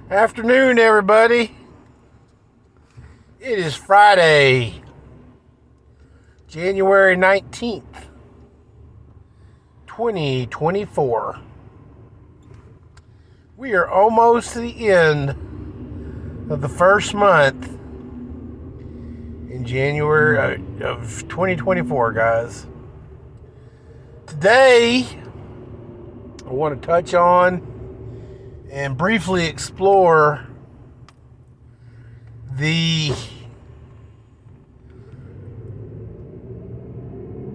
Afternoon, everybody. It is Friday, January 19th, 2024. We are almost to the end of the first month in January of 2024, guys. Today, I want to touch on and briefly explore the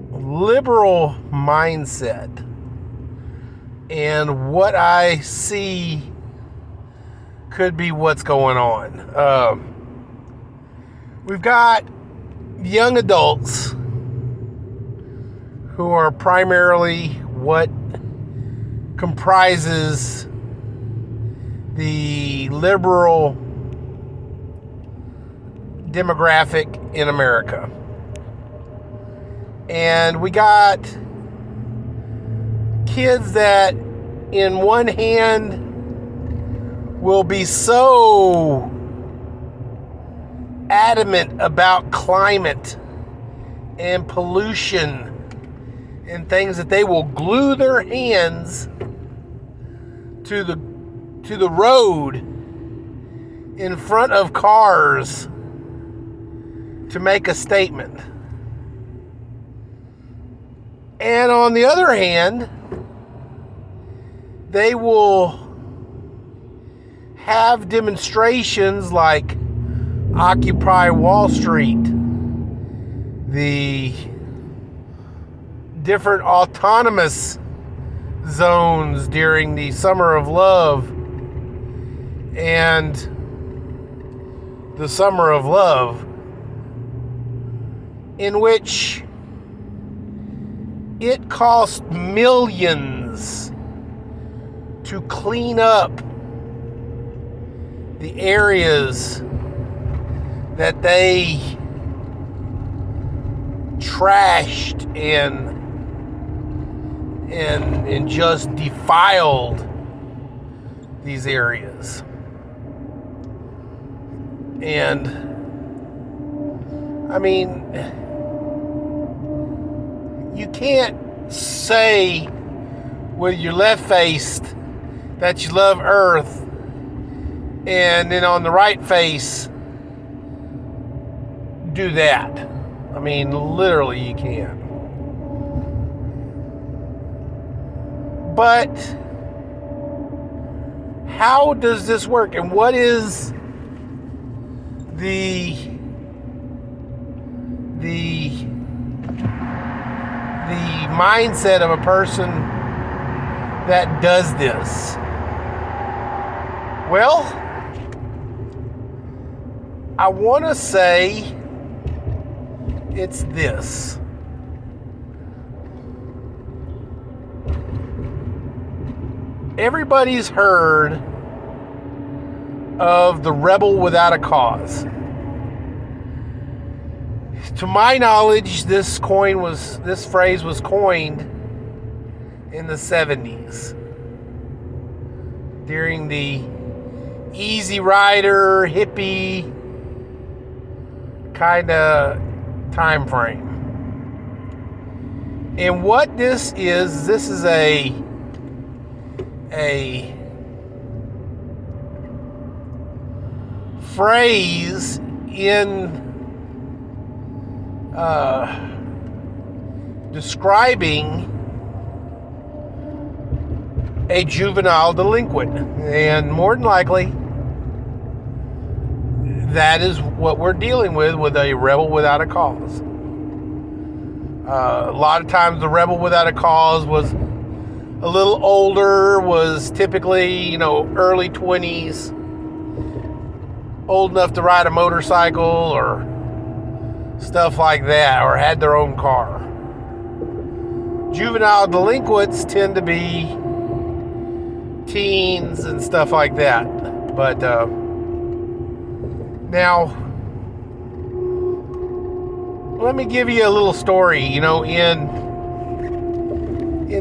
liberal mindset and what I see could be what's going on. We've got young adults who are primarily what comprises the liberal demographic in America. And we got kids that in one hand will be so adamant about climate and pollution and things that they will glue their hands to the road in front of cars to make a statement. And on the other hand, they will have demonstrations like Occupy Wall Street, the different autonomous zones during the Summer of Love and the Summer of Love, in which it cost millions to clean up the areas that they trashed and just defiled these areas. And I mean, you can't say with your left face that you love Earth and then on the right face do that. I mean, literally you can't. But how does this work, and what is the mindset of a person that does this? Well, I want to say it's this. Everybody's heard of the rebel without a cause. To my knowledge, this phrase was coined in the 70s during the Easy Rider, hippie kind of time frame. And what this is a phrase in describing a juvenile delinquent. And more than likely, that is what we're dealing with a rebel without a cause. A lot of times the rebel without a cause was a little older, was typically, early 20s, old enough to ride a motorcycle or stuff like that, or had their own car. Juvenile delinquents tend to be teens and stuff like that. But now, let me give you a little story. In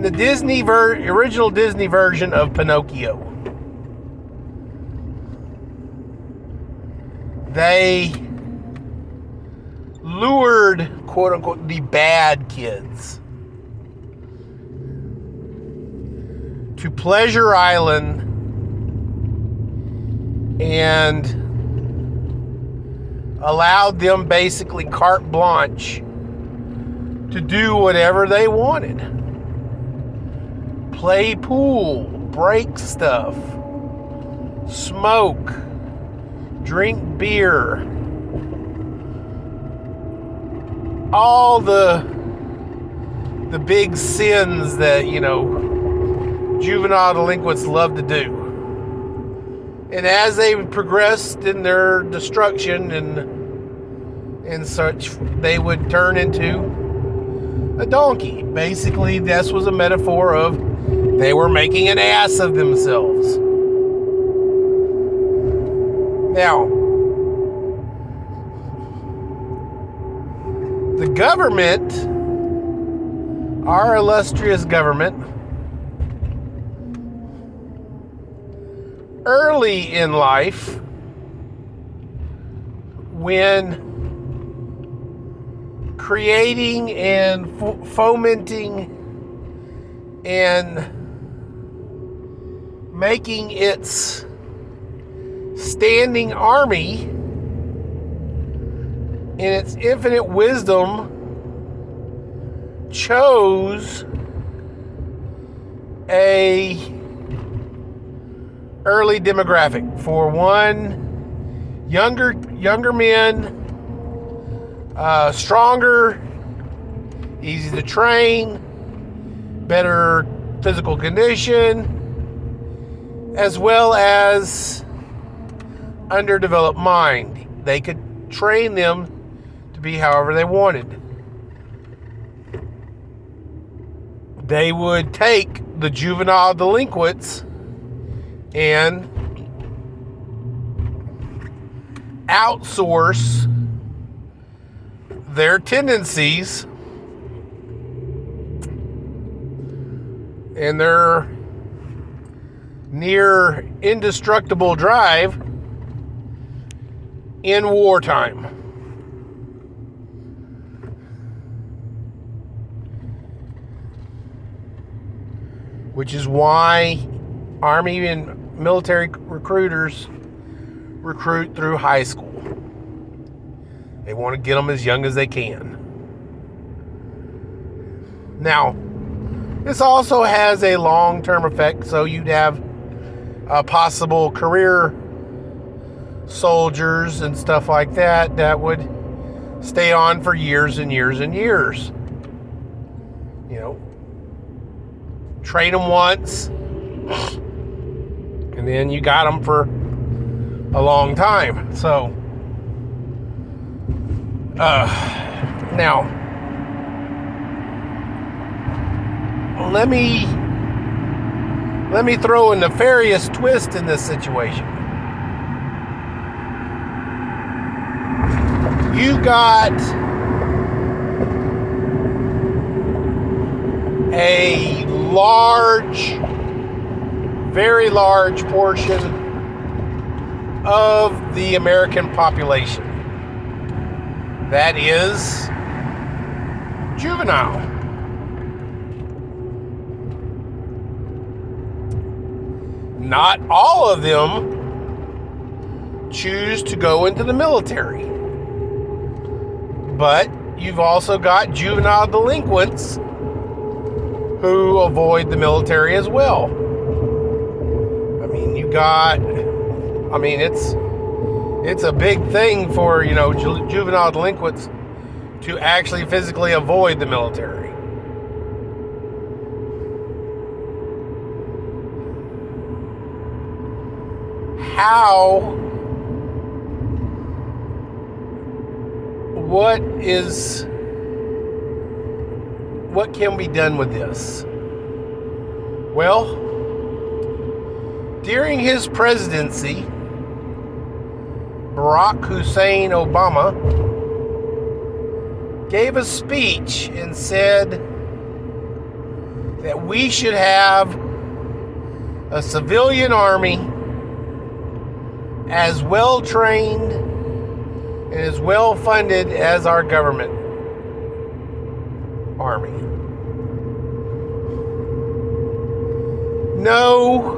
the original Disney version of Pinocchio, They lured, quote unquote, the bad kids to Pleasure Island and allowed them basically carte blanche to do whatever they wanted. Play pool, break stuff, smoke, drink beer, all the big sins that, juvenile delinquents love to do. And as they progressed in their destruction and such, they would turn into a donkey. Basically, this was a metaphor of they were making an ass of themselves. Now, the government, our illustrious government, early in life, when creating and fomenting and making its standing army, in its infinite wisdom, chose a early demographic. For one, younger men, stronger, easy to train, better physical condition, as well as underdeveloped mind. They could train them to be however they wanted. They would take the juvenile delinquents and outsource their tendencies and their near indestructible drive in wartime. Which is why Army and military recruiters recruit through high school. They want to get them as young as they can. Now, this also has a long-term effect, so you'd have possible career soldiers and stuff like that that would stay on for years and years and years. Train them once, and then you got them for a long time. So, now, let me throw a nefarious twist in this situation. You got a large, very large portion of the American population that is juvenile. Not all of them choose to go into the military. But you've also got juvenile delinquents who avoid the military as well. It's a big thing for, juvenile delinquents to actually physically avoid the military. What can be done with this? Well, during his presidency, Barack Hussein Obama gave a speech and said that we should have a civilian army as well trained and as well funded as our government army. No,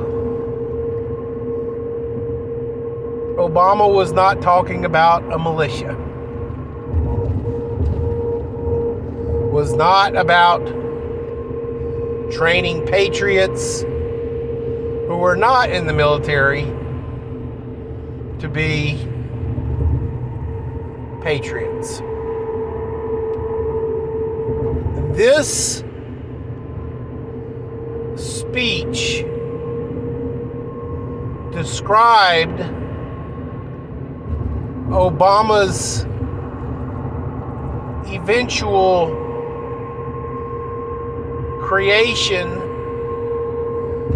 Obama was not talking about a militia. Was not about training patriots who were not in the military to be patriots. This speech described Obama's eventual creation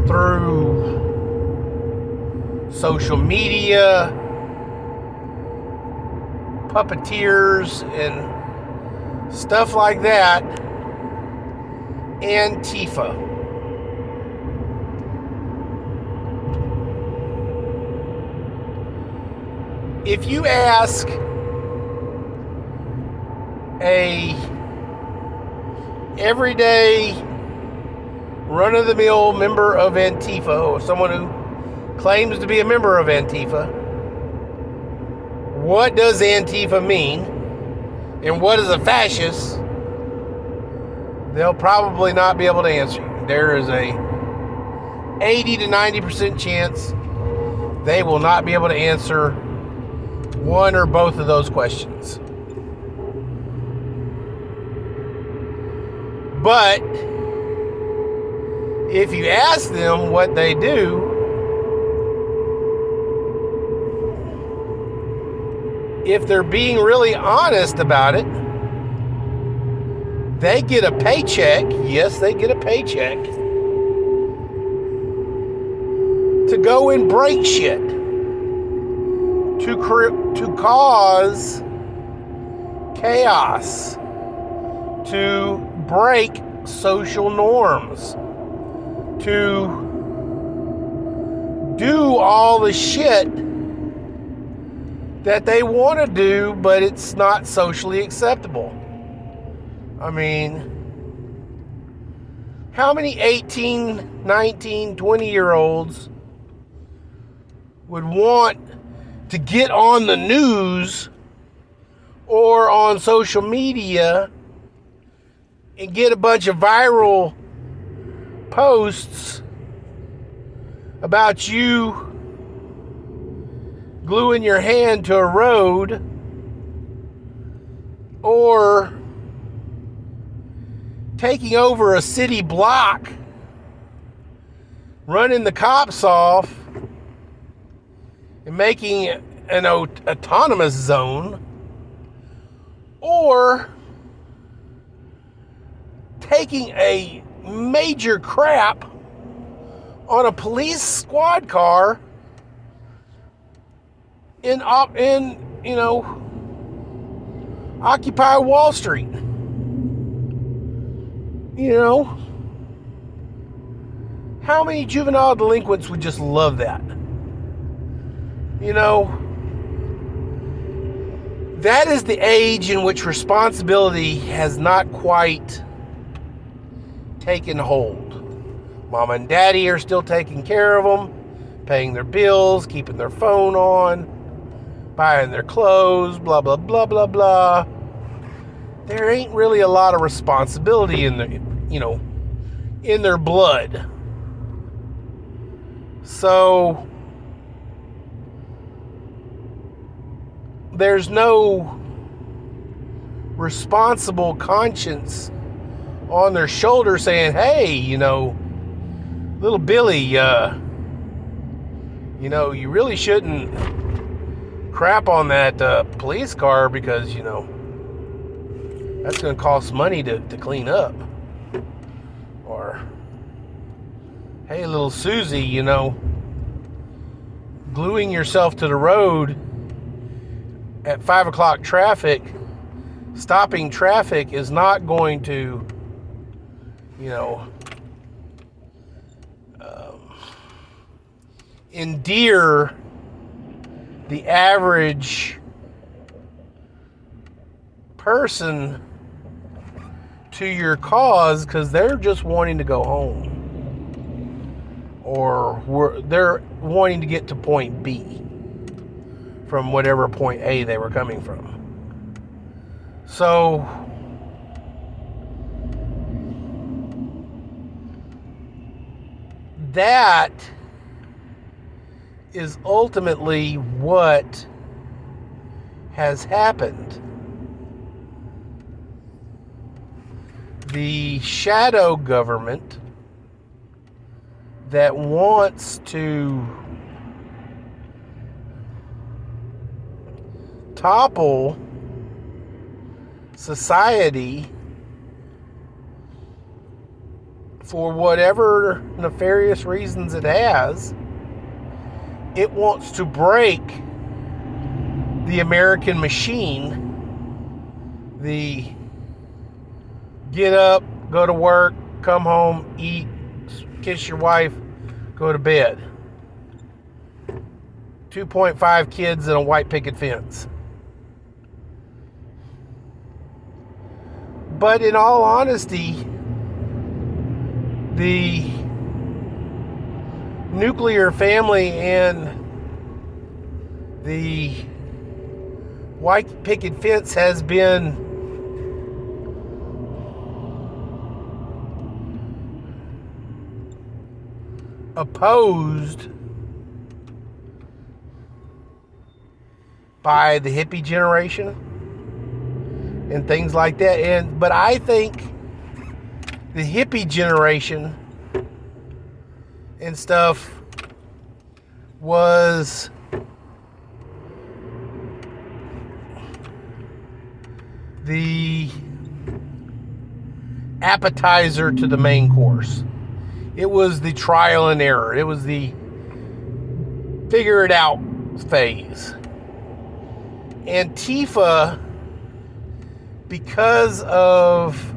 through social media, puppeteers, and stuff like that, Antifa. If you ask a everyday run-of-the-mill member of Antifa, or someone who claims to be a member of Antifa, what does Antifa mean and what is a fascist, they'll probably not be able to answer you. There is a 80 to 90% chance they will not be able to answer one or both of those questions. But if you ask them what they do, if they're being really honest about it, they get a paycheck. Yes, they get a paycheck to go and break shit, to cause chaos, to break social norms, to do all the shit that they want to do, but it's not socially acceptable. I mean, how many 18, 19, 20-year-olds would want to get on the news or on social media and get a bunch of viral posts about you gluing your hand to a road or taking over a city block, running the cops off, and making an autonomous zone, or taking a major crap on a police squad car in Occupy Wall Street. You know, how many juvenile delinquents would just love that? You know, that is the age in which responsibility has not quite taken hold. Mom and daddy are still taking care of them, paying their bills, keeping their phone on, buying their clothes, blah, blah, blah, blah, blah. There ain't really a lot of responsibility in their blood. So there's no responsible conscience on their shoulder saying, hey, little Billy, you really shouldn't crap on that police car because, that's going to cost money to clean up. Or, hey, little Susie, gluing yourself to the road at 5 o'clock traffic, stopping traffic is not going to, endear the average person to your cause because they're just wanting to go home, or they're wanting to get to point B from whatever point A they were coming from. So that is ultimately what has happened. The shadow government that wants to topple society for whatever nefarious reasons it has. It wants to break the American machine, the get up, go to work, come home, eat, kiss your wife, go to bed. 2.5 kids and a white picket fence. But in all honesty, the nuclear family and the white picket fence has been opposed by the hippie generation and things like that. But I think the hippie generation and stuff was the appetizer to the main course. It was the trial and error. It was the figure it out phase. Antifa, because of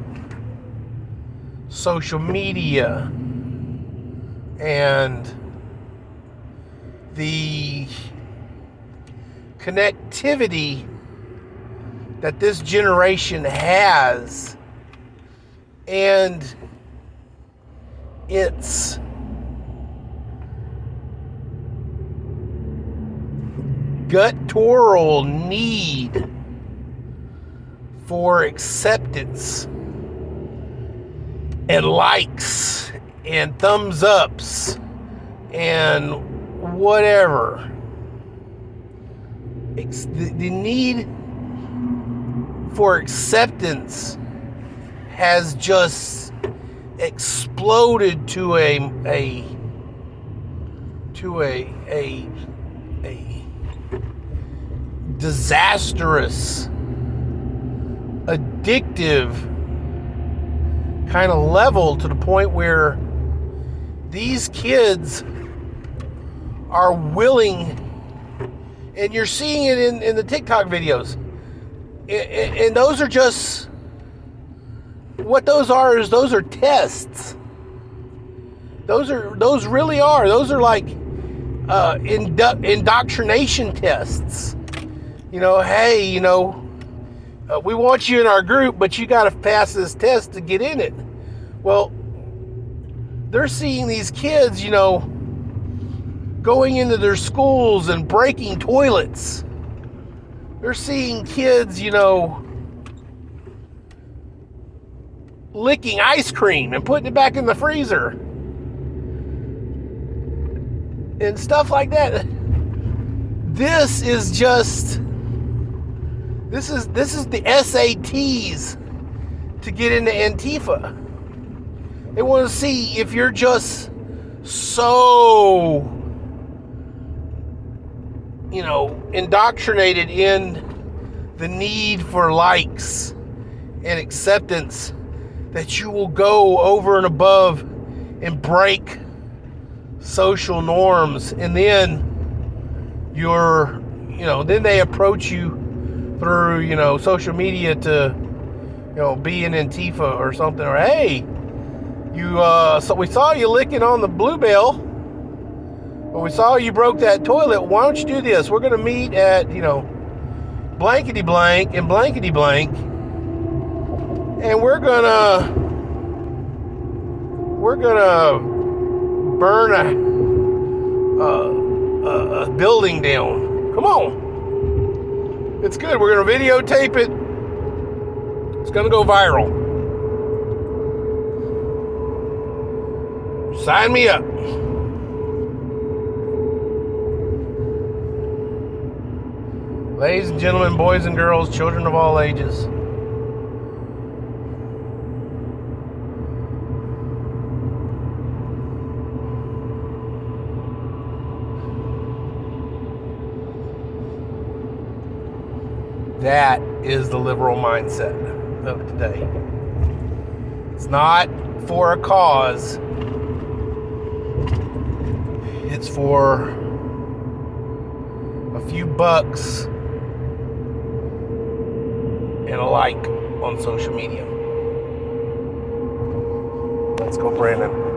social media and the connectivity that this generation has, and its guttural need for acceptance and likes and thumbs ups and whatever. The need for acceptance has just exploded to a disastrous, addictive kind of level, to the point where these kids are willing, and you're seeing it in the TikTok videos, and those are just, what those are is those are tests. Those really are. Those are like indoctrination tests. You know, hey, you know, we want you in our group, but you got to pass this test to get in it. Well, they're seeing these kids, you know, going into their schools and breaking toilets. They're seeing kids, you know, licking ice cream and putting it back in the freezer and stuff like that. This is just, this is the SATs to get into Antifa. They want to see if you're just so, you know, indoctrinated in the need for likes and acceptance that you will go over and above and break social norms. And then then they approach you through, you know, social media to, you know, be an Antifa or something, or hey, so we saw you licking on the Bluebell, or we saw you broke that toilet. Why don't you do this? We're going to meet at, you know, blankety blank and blankety blank, And we're gonna burn a building down. Come on. It's good. We're gonna videotape it. It's gonna go viral. Sign me up. Ladies and gentlemen, boys and girls, children of all ages. That is the liberal mindset of today. It's not for a cause. It's for a few bucks and a like on social media. Let's go, Brandon.